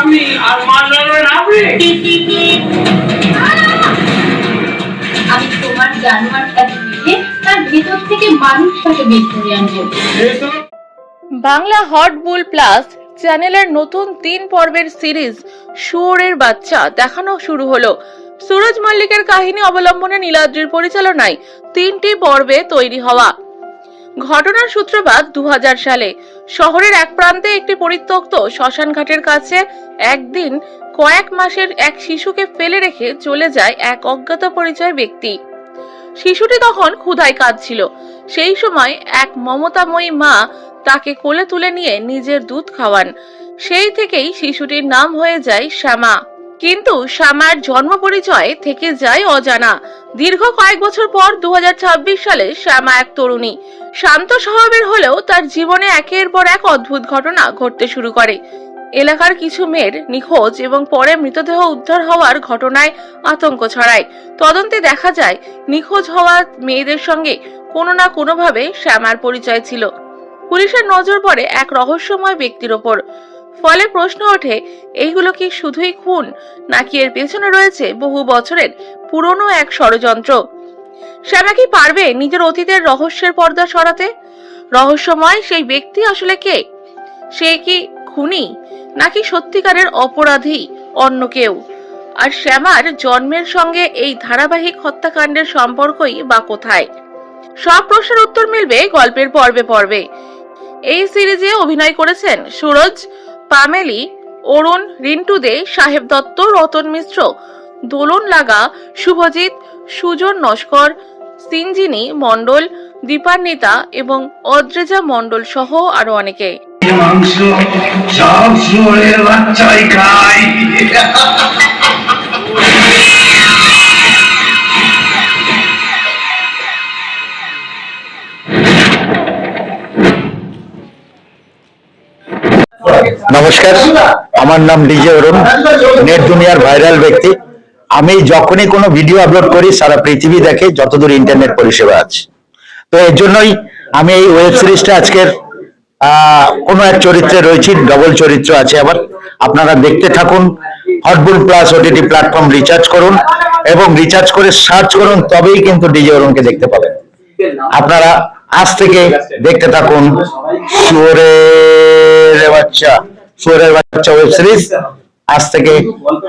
আমি আর মাছ ধরবেন আপনি। আমি তোমার জানোয়ারটাকে দেখে তার ভেতর থেকে মানুষটাকে বের করে আনবো। বাংলা হট বুল প্লাস চ্যানেলের নতুন 3 পর্বের সিরিজ শুয়োরের বাচ্চা দেখানো শুরু হলো। সুরজ মল্লিকের কাহিনী অবলম্বনে নীলাদ্রির পরিচালনায় 3টি পর্বে তৈরি হওয়া। ঘটনার সূত্রপাত 2000 সালে শহরের এক প্রান্তে একটি পরিত্যক্ত শ্মশান ঘাটের কাছে একদিন কয়েক মাসের এক শিশুকে ফেলে রেখে চলে যায় এক অজ্ঞাত পরিচয় ব্যক্তি। শিশুটি তখন ক্ষুধায় কাঁদছিল। সেই সময় এক মমতাময়ী মা তাকে কোলে তুলে নিয়ে নিজের দুধ খাওয়ান। সেই থেকেই শিশুটির নাম হয়ে যায় শ্যামা। কিন্তু শ্যামার জন্ম পরিচয় থেকে যায় অজানা। দীর্ঘ কয়েক বছর পর 2026 সালে শ্যামা এক তরুণী। শান্ত স্বভাবের হলেও তার জীবনে একের পর এক অদ্ভুত ঘটনা ঘটতে শুরু করে। এলাকার কিছু মেয়ের নিখোঁজ এবং পরে মৃতদেহ উদ্ধার হওয়ার ঘটনায় আতঙ্ক ছড়ায়। তদন্তে দেখা যায় নিখোঁজ হওয়া মেয়েদের সঙ্গে কোনো না কোনোভাবে শ্যামার পরিচয় ছিল। পুলিশের নজর পড়ে এক রহস্যময় ব্যক্তির ওপর। ফলে প্রশ্ন ওঠে, এইগুলো কি শুধুই খুন, নাকি এর পেছনে রয়েছে বহু বছরের পুরনো এক ষড়যন্ত্র? শ্যামা কি পারবে নিজের অতীতের রহস্যের পর্দা সরাতে? রহস্যময় সেই ব্যক্তি আসলে কে? সে কি খুনি, নাকি সত্যিকারের অপরাধী অন্য কেউ? আর শ্যামার জন্মের সঙ্গে এই ধারাবাহিক হত্যাকাণ্ডের সম্পর্কই বা কোথায়? সব প্রশ্নের উত্তর মিলবে গল্পের পর্বে পর্বে। এই সিরিজে অভিনয় করেছেন সুরজ, পামেলি, অরুণ, রিন্টু দে, সাহেব দত্ত, রতন মিশ্র, দোলন লাগা, শুভজিৎ, সুজন নস্কর, সিঞ্জিনী মণ্ডল, দীপান্বিতা এবং অদ্রেজা মণ্ডল সহ আরো অনেকে। মাংস সব শুয়োরের বাচ্চাই খায়। নমস্কার, আমার নাম ডিজে অরুণ, নেট দুনিয়ার ভাইরাল ব্যক্তি। আমি যখনই কোনো ভিডিও আপলোড করি সারা পৃথিবী দেখে, যতদূর ইন্টারনেট পরিষেবা আছে। তো এর জন্যই আমি এই ওয়েব সিরিজটা আজকের কোনো এক চরিত্রে রয়েছি, ডবল চরিত্র আছে আবার। আপনারা দেখতে থাকুন। হটবুল প্লাস ওটিটি প্ল্যাটফর্ম রিচার্জ করুন এবং রিচার্জ করে সার্চ করুন, তবেই কিন্তু ডিজে অরুণকে দেখতে পাবেন। আপনারা আজ থেকে দেখতে থাকুন শুয়োরের বাচ্চা ওয়েব সিরিজ। আজ থেকে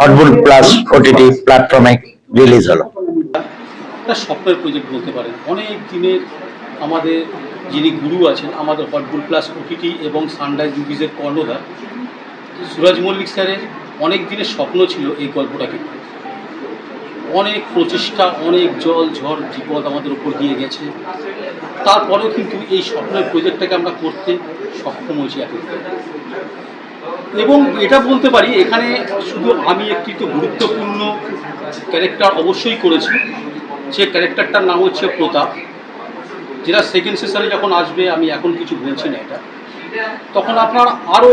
হটবুল প্লাস ওটিটি প্ল্যাটফর্মে রিলিজ হলো। একটা স্বপ্নের প্রজেক্ট বলতে পারেন। অনেক দিনের আমাদের যিনি গুরু আছেন, আমাদের হটবুল প্লাস ওটিটি এবং সানরাইজ মুভিজের কর্ণধার সুরজ মল্লিক স্যারের অনেক দিনের স্বপ্ন ছিল এই গল্পটাকে। অনেক প্রচেষ্টা, অনেক জল ঝড় বিপদ আমাদের উপর দিয়ে গেছে, তারপরেও কিন্তু এই স্বপ্নের প্রজেক্টটাকে আমরা করতে সক্ষম হয়েছি এতদিন। এবং এটা বলতে পারি, এখানে শুধু আমি একটি তো গুরুত্বপূর্ণ ক্যারেক্টার অবশ্যই করেছি। সে ক্যারেক্টারটার নাম হচ্ছে প্রতাপ, যেটা সেকেন্ড সেশনে যখন আসবে, আমি এখন কিছু বলছি না এটা, তখন আপনারা আরও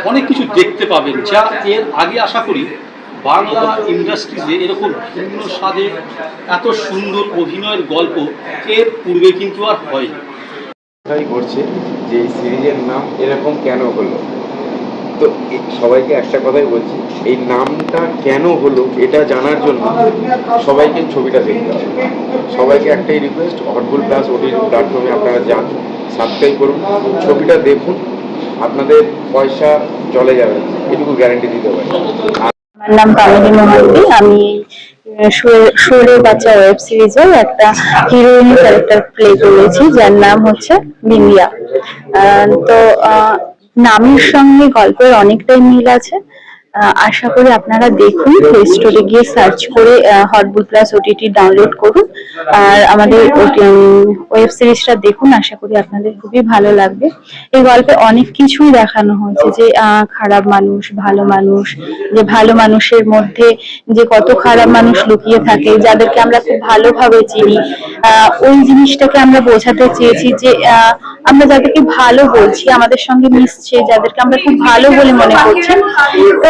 অনেক কিছু দেখতে পাবেন, যা এর আগে আশা করি বাংলা ইন্ডাস্ট্রিজে এরকম ভিন্ন স্বাদে এত সুন্দর অভিনয়ের গল্প এর পূর্বে কিন্তু আর হয়নি। করছে যে এই সিরিজের নাম এরকম কেন হলো, তো সবাইকে একটা কথাই বলছি, এই নামটা কেন হলো এটা জানার জন্য সবাইকে ছবিটা দেখতে হবে। সবাইকে একটাই রিকোয়েস্ট, হটবুল প্লাস ওটিটি প্ল্যাটফর্মে আপনারা যান, সাবস্ক্রাইব করুন, ছবিটা দেখুন, আপনাদের পয়সা চলে যাবে, এটুকু গ্যারান্টি দিতে পারি। আমার নাম কামিনী মোহান্তি। আমি শুয়োরের বাচ্চা ওয়েব সিরিজের একটা হিরোইন ক্যারেক্টার প্লে করেছি, যার নাম হচ্ছে বিন্দিয়া। তো নামের সঙ্গে গল্পের অনেকটাই মিল আছে। আশা করি আপনারা দেখুন, প্লে স্টোরে গিয়ে সার্চ করে হটবুল প্লাস ওটিটি ডাউনলোড করুন আর আমাদের ওয়েব সিরিজটা দেখুন। আশা করি আপনাদের খুবই ভালো লাগবে। এই গল্পে অনেক কিছুই দেখানো হয়েছে, যে খারাপ মানুষ, ভালো মানুষ, যে ভালো মানুষের মধ্যে যে কত খারাপ মানুষ লুকিয়ে থাকে, যাদেরকে আমরা খুব ভালোভাবে চিনি। ওই জিনিসটাকে আমরা বোঝাতে চেয়েছি, যে আমরা যাদেরকে ভালো বলছি, আমাদের সঙ্গে মিশছে, যাদেরকে আমরা খুব ভালো বলে মনে করছি, তো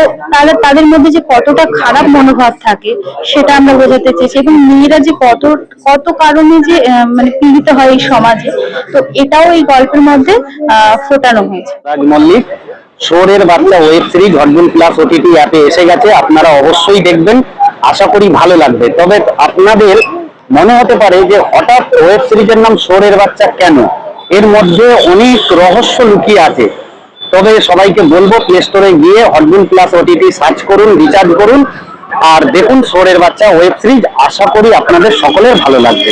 তাদের মধ্যে যে কতটা খারাপ মনোভাব থাকে সেটা আমরা বোঝাতে চেয়েছি। এবং মেয়েরা যে কত কারণে যে মানে পীড়িত হয় এই সমাজে, তো এটাও এই গল্পের মধ্যে ফোটানো হয়েছে। রাজ মল্লিক, শোরের বাচ্চা ওয়েব সিরিজ হটবুল প্লাস ওটিটি অ্যাপে এসে গেছে, আপনারা অবশ্যই দেখবেন, আশা করি ভালো লাগবে। তবে আপনাদের মনে হতে পারে যে হঠাৎ ওয়েব সিরিজের নাম শোরের বাচ্চা কেন, এর মধ্যে অনেক রহস্য লুকিয়ে আছে। তবে সবাইকে বলবো প্লে স্টোরে গিয়ে হটবুল প্লাস ওটিটি সার্চ করুন, রিচার্জ করুন আর দেখুন শোরের বাচ্চা ওয়েব সিরিজ, আশা করি আপনাদের সকলের ভালো লাগবে।